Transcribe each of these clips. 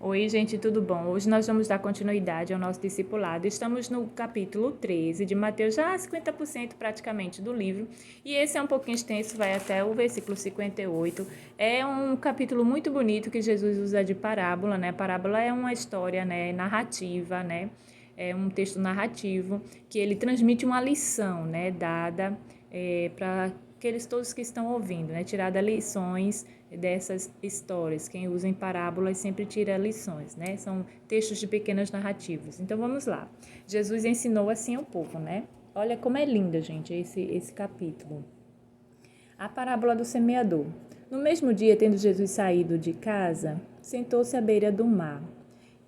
Oi, gente, tudo bom? Hoje nós vamos dar continuidade ao nosso discipulado. Estamos no capítulo 13 de Mateus, já 50% praticamente do livro, e esse é um pouquinho extenso, vai até o versículo 58. É um capítulo muito bonito que Jesus usa de parábola, né? Parábola é uma história, né, narrativa, né? É um texto narrativo que ele transmite uma lição, né, dada para aqueles todos que estão ouvindo, né? Tirada lições dessas histórias. Quem usa em parábolas sempre tira lições, né? São textos de pequenas narrativas. Então vamos lá. Jesus ensinou assim ao povo, né? Olha como é linda, gente, esse capítulo. A parábola do semeador. No mesmo dia, tendo Jesus saído de casa, sentou-se à beira do mar.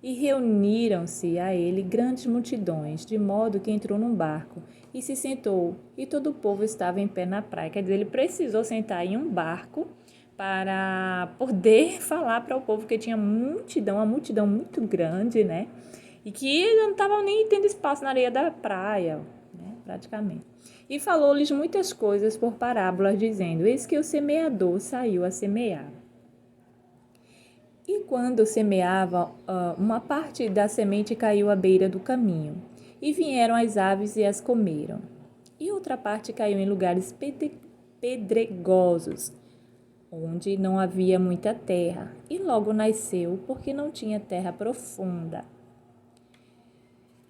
E reuniram-se a ele grandes multidões, de modo que entrou num barco e se sentou, e todo o povo estava em pé na praia. Quer dizer, ele precisou sentar em um barco para poder falar para o povo que tinha multidão, uma multidão muito grande, né? E que não estava nem tendo espaço na areia da praia, né? Praticamente. E falou-lhes muitas coisas por parábolas, dizendo: Eis que o semeador saiu a semear. E quando semeava, uma parte da semente caiu à beira do caminho, e vieram as aves e as comeram. E outra parte caiu em lugares pedregosos, onde não havia muita terra, e logo nasceu, porque não tinha terra profunda.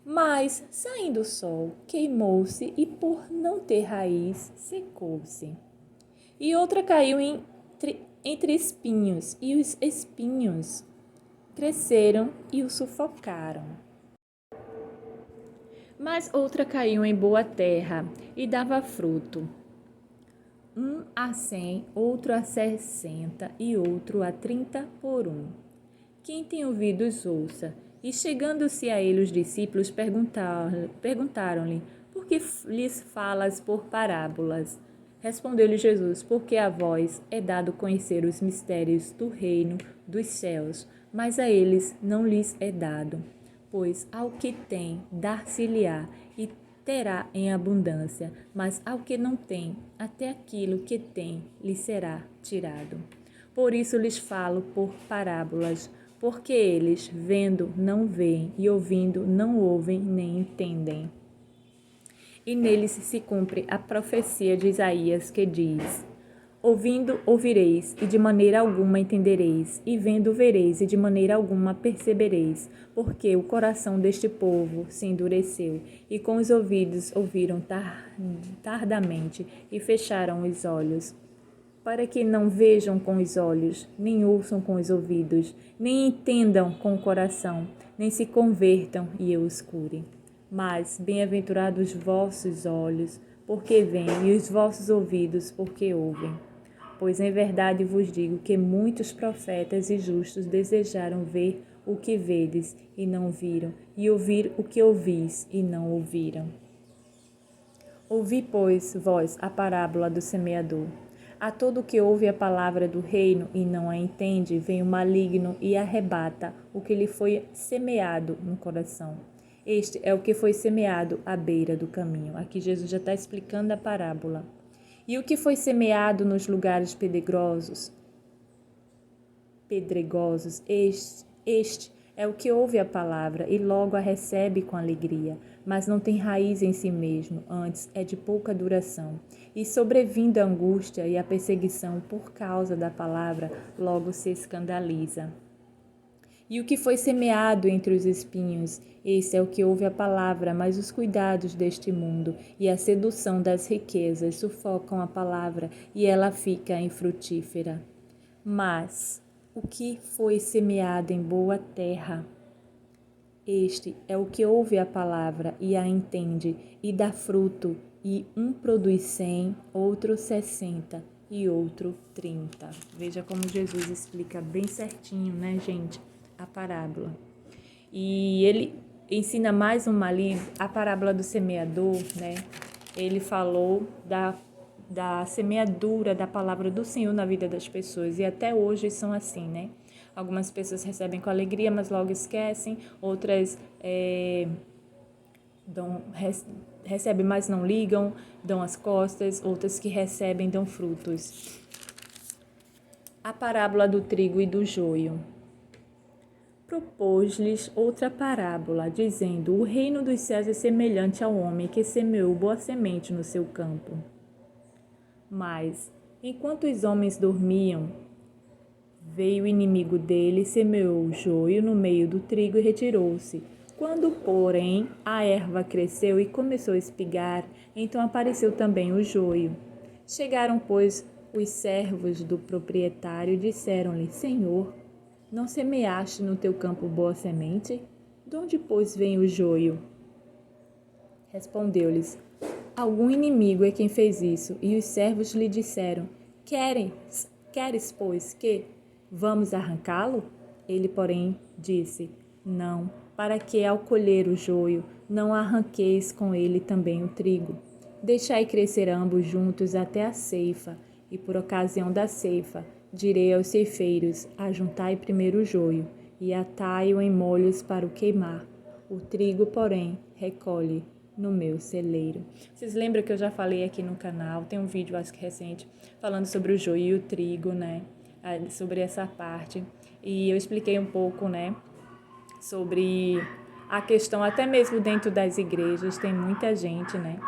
Mas, saindo o sol, queimou-se e, por não ter raiz, secou-se. E outra caiu entre espinhos, e os espinhos cresceram e o sufocaram. Mas outra caiu em boa terra e dava fruto, um a 100, outro a 60 e outro a 30 por um. Quem tem ouvidos, ouça. E chegando-se a ele os discípulos perguntaram-lhe: Por que lhes falas por parábolas? Respondeu-lhe Jesus: Porque a vós é dado conhecer os mistérios do reino dos céus, mas a eles não lhes é dado. Pois ao que tem, dar-se-lhe-á e terá em abundância, mas ao que não tem, até aquilo que tem lhe será tirado. Por isso lhes falo por parábolas, porque eles, vendo, não veem, e ouvindo, não ouvem nem entendem. E neles se cumpre a profecia de Isaías, que diz: Ouvindo, ouvireis, e de maneira alguma entendereis, e vendo, vereis, e de maneira alguma percebereis, porque o coração deste povo se endureceu, e com os ouvidos ouviram tardamente, e fecharam os olhos, para que não vejam com os olhos, nem ouçam com os ouvidos, nem entendam com o coração, nem se convertam e eu os cure. Mas bem-aventurados os vossos olhos, porque veem, e os vossos ouvidos, porque ouvem. Pois em verdade vos digo que muitos profetas e justos desejaram ver o que vedes e não viram, e ouvir o que ouvis e não ouviram. Ouvi, pois, vós a parábola do semeador. A todo que ouve a palavra do reino e não a entende, vem o maligno e arrebata o que lhe foi semeado no coração. Este é o que foi semeado à beira do caminho. Aqui Jesus já está explicando a parábola. E o que foi semeado nos lugares pedregosos, este é o que ouve a palavra e logo a recebe com alegria, mas não tem raiz em si mesmo, antes é de pouca duração. E sobrevindo a angústia e a perseguição por causa da palavra, logo se escandaliza. E o que foi semeado entre os espinhos, esse é o que ouve a palavra, mas os cuidados deste mundo e a sedução das riquezas sufocam a palavra e ela fica infrutífera. Mas o que foi semeado em boa terra, este é o que ouve a palavra e a entende e dá fruto, e um produz 100, outro 60 e outro 30. Veja como Jesus explica bem certinho, né, gente, a parábola. E ele ensina mais uma ali, a parábola do semeador, né? Ele falou da semeadura da palavra do Senhor na vida das pessoas, e até hoje são assim, né? Algumas pessoas recebem com alegria, mas logo esquecem, outras recebem, mas não ligam, dão as costas, outras que recebem dão frutos. A parábola do trigo e do joio. propôs-lhes outra parábola, dizendo: O reino dos céus é semelhante ao homem que semeou boa semente no seu campo. Mas, enquanto os homens dormiam, veio o inimigo dele, semeou o joio no meio do trigo e retirou-se. Quando, porém, a erva cresceu e começou a espigar, então apareceu também o joio. Chegaram, pois, os servos do proprietário e disseram-lhe: Senhor, não semeaste no teu campo boa semente? De onde, pois, vem o joio? Respondeu-lhes: Algum inimigo é quem fez isso. E os servos lhe disseram: Queres, pois, que vamos arrancá-lo? Ele, porém, disse: Não, para que ao colher o joio, não arranqueis com ele também o trigo. Deixai crescer ambos juntos até a ceifa, e por ocasião da ceifa, direi aos ceifeiros: Ajuntai primeiro o joio, e atai-o em molhos para o queimar. O trigo, porém, recolhe no meu celeiro. Vocês lembram que eu já falei aqui no canal, tem um vídeo, acho que recente, falando sobre o joio e o trigo, né? Sobre essa parte. E eu expliquei um pouco, né? Sobre a questão, até mesmo dentro das igrejas, tem muita gente, né?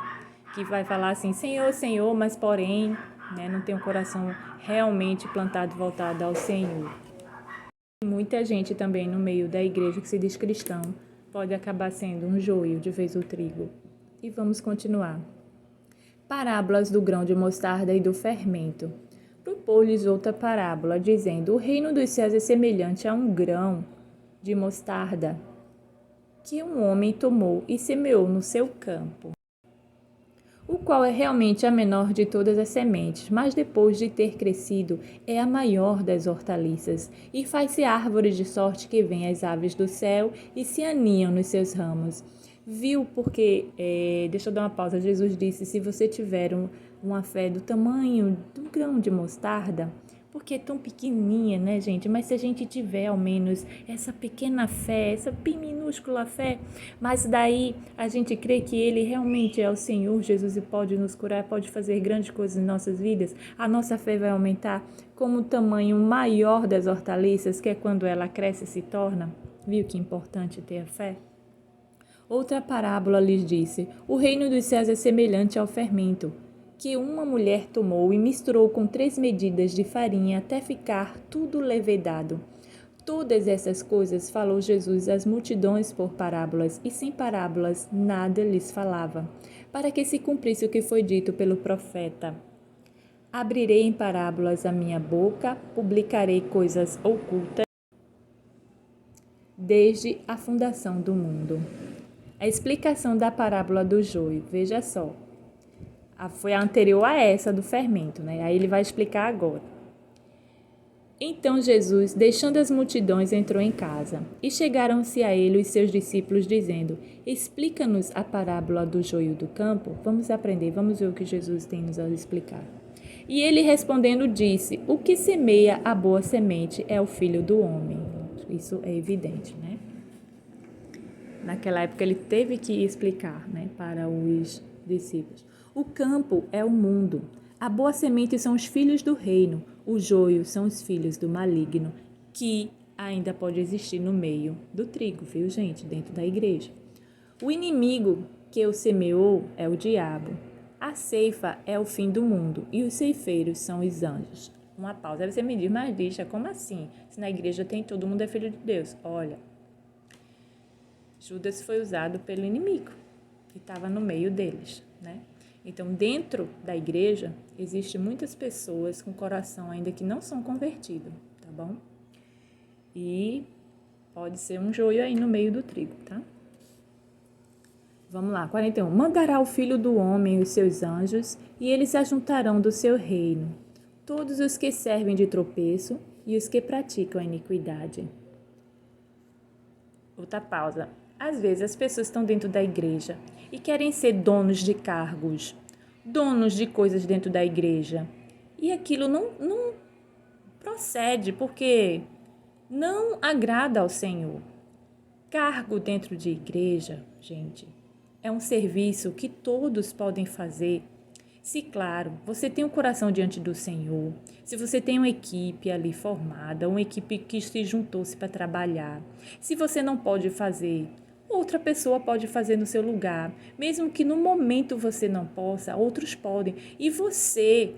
Que vai falar assim, Senhor, Senhor, mas porém, né? Não tem um coração realmente plantado e voltado ao Senhor. Muita gente também no meio da igreja que se diz cristão pode acabar sendo um joio de vez o trigo. E vamos continuar. Parábolas do grão de mostarda e do fermento. Propôs-lhes outra parábola, dizendo: O reino dos céus é semelhante a um grão de mostarda que um homem tomou e semeou no seu campo, o qual é realmente a menor de todas as sementes, mas depois de ter crescido é a maior das hortaliças, e faz-se árvore de sorte que vêm as aves do céu e se aninham nos seus ramos. Viu porque, deixa eu dar uma pausa, Jesus disse, se você tiver uma fé do tamanho do grão de mostarda, porque é tão pequenininha, né, gente? Mas se a gente tiver ao menos essa pequena fé, essa bem minúscula fé, mas daí a gente crê que Ele realmente é o Senhor Jesus e pode nos curar, pode fazer grandes coisas em nossas vidas, a nossa fé vai aumentar como o tamanho maior das hortaliças, que é quando ela cresce e se torna. Viu que importante ter a fé? Outra parábola lhes disse: O reino dos céus é semelhante ao fermento, que uma mulher tomou e misturou com 3 medidas de farinha até ficar tudo levedado. Todas essas coisas falou Jesus às multidões por parábolas, e sem parábolas nada lhes falava, para que se cumprisse o que foi dito pelo profeta. Abrirei em parábolas a minha boca, publicarei coisas ocultas desde a fundação do mundo. A explicação da parábola do joio, veja só. Foi a anterior a essa do fermento, né? Aí ele vai explicar agora. Então Jesus, deixando as multidões, entrou em casa. E chegaram-se a ele os seus discípulos, dizendo: Explica-nos a parábola do joio do campo. Vamos aprender, vamos ver o que Jesus tem nos a explicar. E ele respondendo disse: O que semeia a boa semente é o Filho do Homem. Isso é evidente, né? Naquela época ele teve que explicar, né, para os discípulos. O campo é o mundo. A boa semente são os filhos do reino. O joio são os filhos do maligno, que ainda pode existir no meio do trigo, viu, gente? Dentro da igreja. O inimigo que o semeou é o diabo. A ceifa é o fim do mundo e os ceifeiros são os anjos. Uma pausa. Aí você me diz, mas deixa, como assim? Se na igreja tem todo mundo é filho de Deus. Olha, Judas foi usado pelo inimigo, que estava no meio deles, né? Então, dentro da igreja, existem muitas pessoas com coração ainda que não são convertidos, tá bom? E pode ser um joio aí no meio do trigo, tá? Vamos lá, 41. Mandará o Filho do Homem os seus anjos, e eles se ajuntarão do seu reino, todos os que servem de tropeço e os que praticam a iniquidade. Outra pausa. Às vezes as pessoas estão dentro da igreja e querem ser donos de cargos, donos de coisas dentro da igreja. E aquilo não procede, porque não agrada ao Senhor. Cargo dentro de igreja, gente, é um serviço que todos podem fazer Se, claro, você tem um coração diante do Senhor, se você tem uma equipe ali formada, uma equipe que se juntou-se para trabalhar, se você não pode fazer, outra pessoa pode fazer no seu lugar. Mesmo que no momento você não possa, outros podem. E você,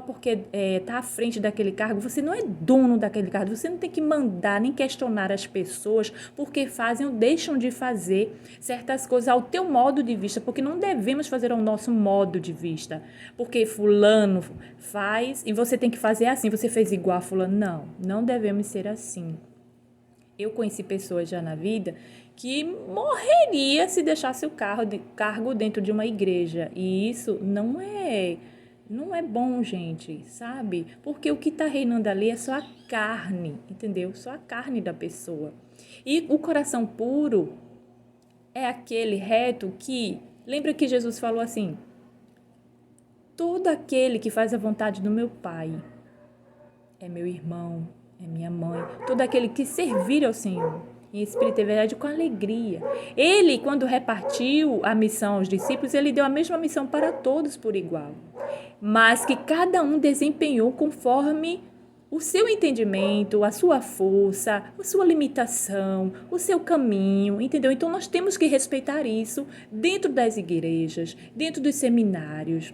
porque está à frente daquele cargo, você não é dono daquele cargo, você não tem que mandar nem questionar as pessoas porque fazem ou deixam de fazer certas coisas ao teu modo de vista, porque não devemos fazer ao nosso modo de vista, porque fulano faz e você tem que fazer assim, você fez igual a fulano. Não devemos ser assim. Eu conheci pessoas já na vida que morreria se deixasse o cargo dentro de uma igreja, e isso não é bom, gente, sabe? Porque o que está reinando ali é só a carne, entendeu? Só a carne da pessoa. E o coração puro é aquele reto que... Lembra que Jesus falou assim: todo aquele que faz a vontade do meu Pai é meu irmão, é minha mãe. Todo aquele que servir ao Senhor em espírito e verdade com alegria. Ele, quando repartiu a missão aos discípulos, ele deu a mesma missão para todos por igual, mas que cada um desempenhou conforme o seu entendimento, a sua força, a sua limitação, o seu caminho, entendeu? Então nós temos que respeitar isso dentro das igrejas, dentro dos seminários,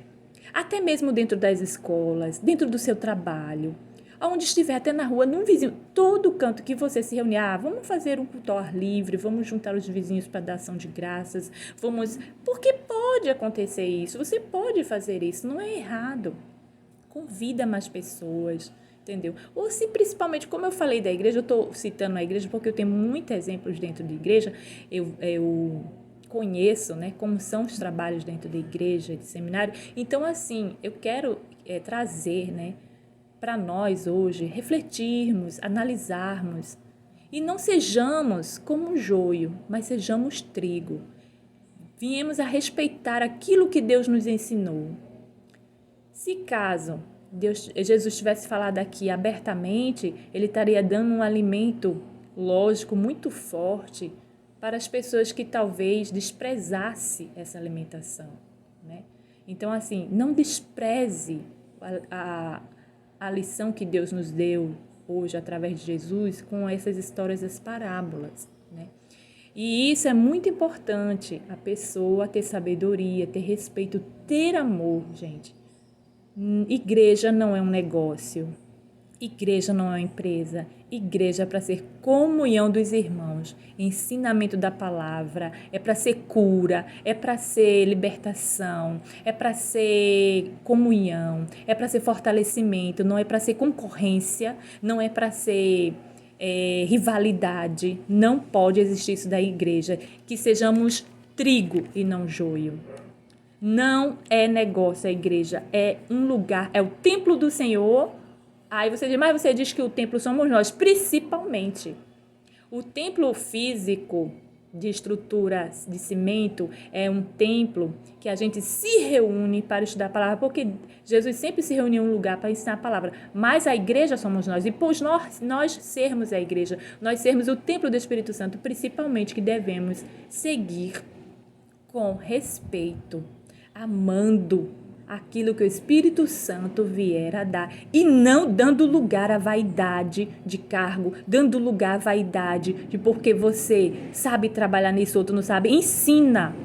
até mesmo dentro das escolas, dentro do seu trabalho, aonde estiver, até na rua, num vizinho, todo canto que você se reunir, vamos fazer um culto ao ar livre, vamos juntar os vizinhos para dar ação de graças, porque pode acontecer isso, você pode fazer isso, não é errado. Convida mais pessoas, entendeu? Ou se principalmente, como eu falei da igreja, eu estou citando a igreja porque eu tenho muitos exemplos dentro da igreja, eu conheço, né, como são os trabalhos dentro da igreja, de seminário. Então, assim, eu quero trazer, né, para nós hoje refletirmos, analisarmos e não sejamos como um joio, mas sejamos trigo. Viemos a respeitar aquilo que Deus nos ensinou. Se caso Jesus tivesse falado aqui abertamente, ele estaria dando um alimento lógico muito forte para as pessoas que talvez desprezassem essa alimentação, né? Então, assim, não despreze a lição que Deus nos deu hoje através de Jesus com essas histórias das parábolas, né? E isso é muito importante, a pessoa ter sabedoria, ter respeito, ter amor, gente. Igreja não é um negócio, igreja não é uma empresa, igreja é para ser comunhão dos irmãos, ensinamento da palavra, é para ser cura, é para ser libertação, é para ser comunhão, é para ser fortalecimento, não é para ser concorrência, não é para ser rivalidade. Não pode existir isso da igreja, que sejamos trigo e não joio. Não é negócio a igreja, é um lugar, é o templo do Senhor. Aí você diz, mas você diz que o templo somos nós, principalmente. O templo físico de estrutura de cimento é um templo que a gente se reúne para estudar a palavra, porque Jesus sempre se reuniu em um lugar para ensinar a palavra, mas a igreja somos nós, e por nós sermos a igreja, nós sermos o templo do Espírito Santo, principalmente, que devemos seguir com respeito, amando aquilo que o Espírito Santo vier a dar, e não dando lugar à vaidade de cargo, dando lugar à vaidade de porque você sabe trabalhar nisso, outro não sabe. Ensina,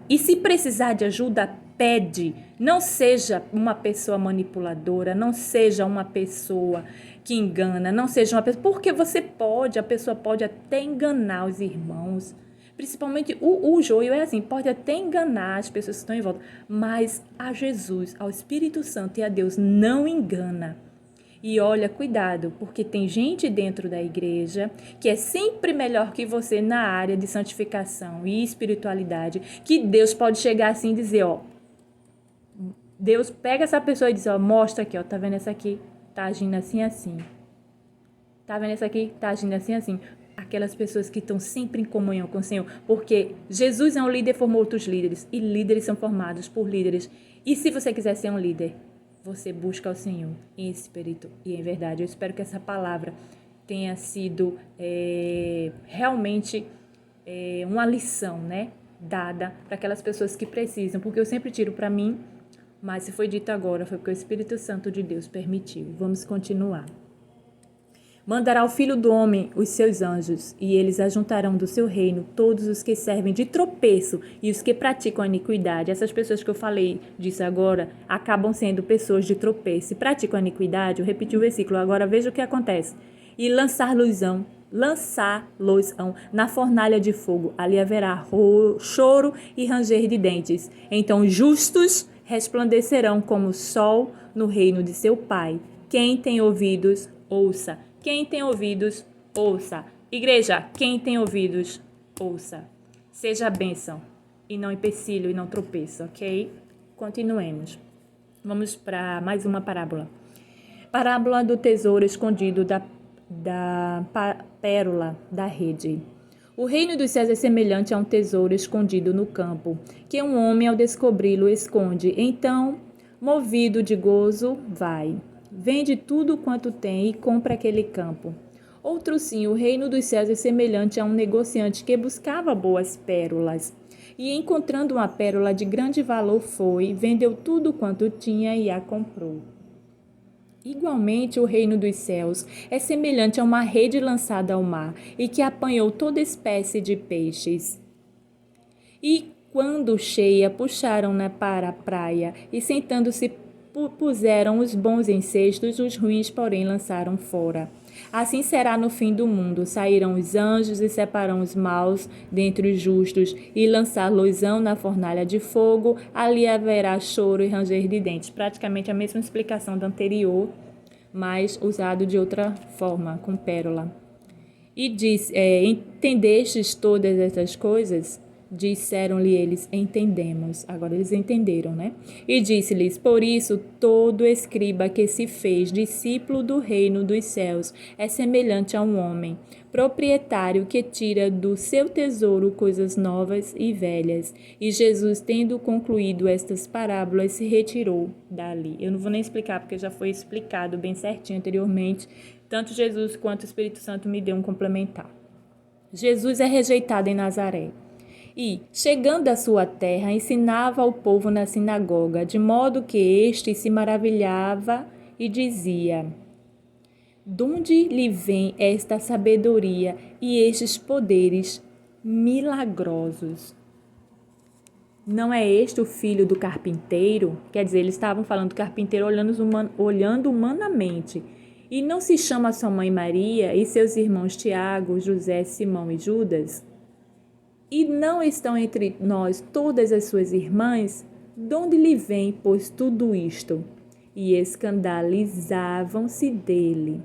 e se precisar de ajuda, pede. Não seja uma pessoa manipuladora, não seja uma pessoa que engana, não seja uma pessoa, porque a pessoa pode até enganar os irmãos. Principalmente o joio é assim, pode até enganar as pessoas que estão em volta, mas a Jesus, ao Espírito Santo e a Deus não engana. E olha, cuidado, porque tem gente dentro da igreja que é sempre melhor que você na área de santificação e espiritualidade, que Deus pode chegar assim e dizer, Deus pega essa pessoa e diz, mostra aqui, tá vendo essa aqui? Tá agindo assim, assim. Tá vendo essa aqui? Tá agindo assim, assim. Aquelas pessoas que estão sempre em comunhão com o Senhor, porque Jesus é um líder, formou outros líderes, e líderes são formados por líderes. E se você quiser ser um líder, você busca o Senhor em espírito e em verdade. Eu espero que essa palavra tenha sido realmente uma lição, né? dada para aquelas pessoas que precisam, porque eu sempre tiro para mim, mas se foi dito agora, foi porque o Espírito Santo de Deus permitiu. Vamos continuar. Mandará o Filho do Homem os seus anjos, e eles ajuntarão do seu reino todos os que servem de tropeço e os que praticam a iniquidade. Essas pessoas que eu falei disso agora acabam sendo pessoas de tropeço. Se praticam a iniquidade, eu repeti o versículo, agora veja o que acontece. E lançar-los-ão na fornalha de fogo. Ali haverá choro e ranger de dentes. Então justos resplandecerão como o sol no reino de seu Pai. Quem tem ouvidos, ouça. Quem tem ouvidos, ouça. Igreja, quem tem ouvidos, ouça. Seja bênção e não empecilho e não tropeço, ok? Continuemos. Vamos para mais uma parábola. Parábola do tesouro escondido da pérola da rede. O reino dos céus é semelhante a um tesouro escondido no campo, que um homem, ao descobri-lo, esconde. Então, movido de gozo, vai. Vende tudo quanto tem e compra aquele campo. Outro sim, o reino dos céus é semelhante a um negociante que buscava boas pérolas. E encontrando uma pérola de grande valor foi, vendeu tudo quanto tinha e a comprou. Igualmente, o reino dos céus é semelhante a uma rede lançada ao mar e que apanhou toda espécie de peixes. E, quando cheia, puxaram-na para a praia e, sentando-se, puseram os bons em cestos, os ruins, porém, lançaram fora. Assim será no fim do mundo. Sairão os anjos e separam os maus dentre os justos e lançar-los-ão na fornalha de fogo. Ali haverá choro e ranger de dentes. Praticamente a mesma explicação da anterior, mas usado de outra forma, com pérola. E diz, entendestes todas essas coisas? Disseram-lhe eles, entendemos. Agora eles entenderam, né? E disse-lhes, por isso, todo escriba que se fez discípulo do reino dos céus é semelhante a um homem, proprietário que tira do seu tesouro coisas novas e velhas. E Jesus, tendo concluído estas parábolas, se retirou dali. Eu não vou nem explicar, porque já foi explicado bem certinho anteriormente. Tanto Jesus quanto o Espírito Santo me deu um complementar. Jesus é rejeitado em Nazaré. E, chegando à sua terra, ensinava ao povo na sinagoga, de modo que este se maravilhava e dizia: donde lhe vem esta sabedoria e estes poderes milagrosos? Não é este o filho do carpinteiro? Quer dizer, eles estavam falando do carpinteiro olhando humanamente. E não se chama sua mãe Maria e seus irmãos Tiago, José, Simão e Judas? E não estão entre nós todas as suas irmãs? Donde lhe vem, pois, tudo isto? E escandalizavam-se dele.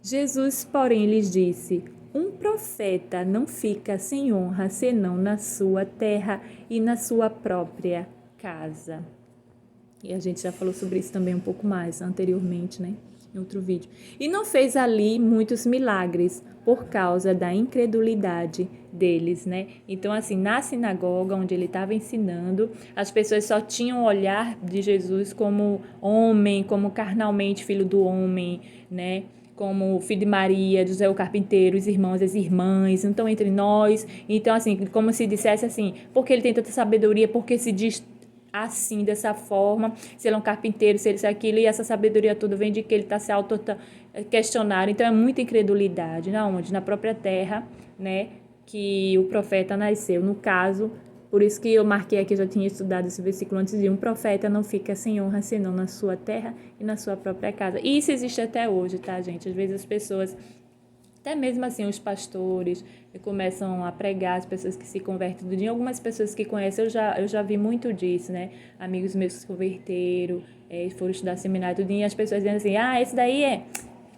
Jesus, porém, lhes disse: um profeta não fica sem honra, senão na sua terra e na sua própria casa. E a gente já falou sobre isso também um pouco mais anteriormente, né? Em outro vídeo. E não fez ali muitos milagres por causa da incredulidade deles, né? Então, assim, na sinagoga onde ele estava ensinando, as pessoas só tinham o olhar de Jesus como homem, como carnalmente filho do homem, né? Como filho de Maria, José o carpinteiro, os irmãos, as irmãs, não estão entre nós. Então, assim, como se dissesse assim, porque ele tem tanta sabedoria, porque se diz assim, dessa forma, se ele é um carpinteiro, se ele é aquilo, e essa sabedoria toda vem de que ele está se auto-questionando. Então, é muita incredulidade. Na onde? Na própria terra, né, que o profeta nasceu. No caso, por isso que eu marquei aqui, eu já tinha estudado esse versículo antes, de um profeta não fica sem honra, senão na sua terra e na sua própria casa. E isso existe até hoje, tá, gente? Às vezes as pessoas, até mesmo assim os pastores, começam a pregar, as pessoas que se convertem do dia. Algumas pessoas que conhecem, eu já vi muito disso, né? Amigos meus que se converteram, foram estudar seminário tudo, e as pessoas dizendo assim, esse daí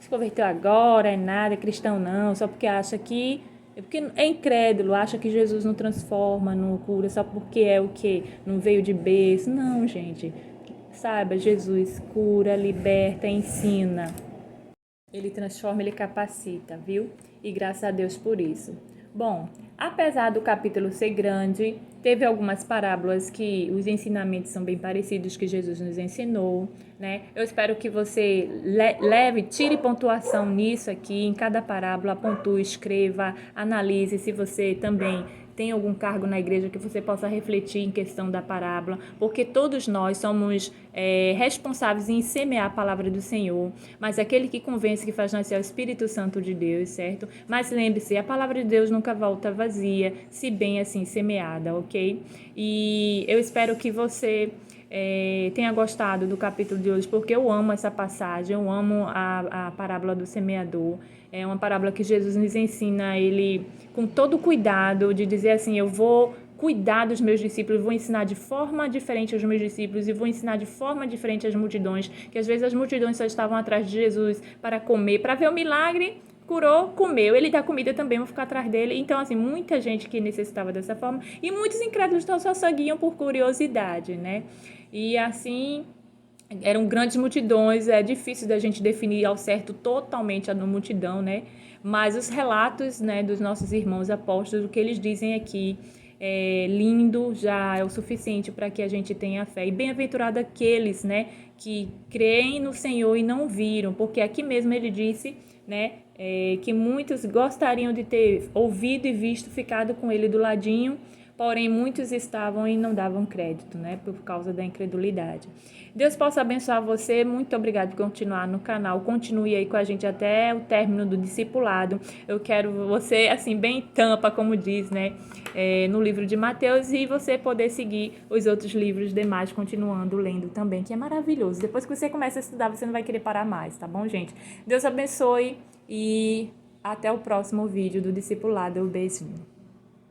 se converteu agora, é nada, é cristão não, só porque acha que... Porque é incrédulo, acha que Jesus não transforma, não cura, só porque é o quê? Não veio de berço. Não, gente. Saiba, Jesus cura, liberta, ensina. Ele transforma, ele capacita, viu? E graças a Deus por isso. Bom, apesar do capítulo ser grande, teve algumas parábolas que os ensinamentos são bem parecidos que Jesus nos ensinou, né? Eu espero que você tire pontuação nisso aqui, em cada parábola, pontue, escreva, analise se você também tem algum cargo na igreja que você possa refletir em questão da parábola, porque todos nós somos responsáveis em semear a palavra do Senhor, mas aquele que convence, que faz nascer é o Espírito Santo de Deus, certo? Mas lembre-se, a palavra de Deus nunca volta vazia, se bem assim semeada, ok? E eu espero que você tenha gostado do capítulo de hoje, porque eu amo essa passagem, eu amo a parábola do semeador. É uma parábola que Jesus nos ensina, ele com todo cuidado, de dizer assim, eu vou cuidar dos meus discípulos, vou ensinar de forma diferente aos meus discípulos e vou ensinar de forma diferente às multidões, que às vezes as multidões só estavam atrás de Jesus para comer, para ver o milagre, curou, comeu, ele dá comida também, vão ficar atrás dele. Então, assim, muita gente que necessitava dessa forma e muitos incrédulos só seguiam por curiosidade, né? E assim, eram grandes multidões, é difícil da gente definir ao certo totalmente a multidão, né? Mas os relatos, né, dos nossos irmãos apóstolos, o que eles dizem aqui, lindo, já é o suficiente para que a gente tenha fé. E bem-aventurado aqueles, né, que creem no Senhor e não viram, porque aqui mesmo ele disse, né, que muitos gostariam de ter ouvido e visto, ficado com ele do ladinho, porém muitos estavam e não davam crédito, né, por causa da incredulidade. Deus possa abençoar você, muito obrigado por continuar no canal, continue aí com a gente até o término do discipulado. Eu quero você, assim, bem tampa, como diz, né, no livro de Mateus, e você poder seguir os outros livros demais, continuando lendo também, que é maravilhoso. Depois que você começa a estudar, você não vai querer parar mais, tá bom, gente? Deus abençoe e até o próximo vídeo do discipulado. Um beijinho.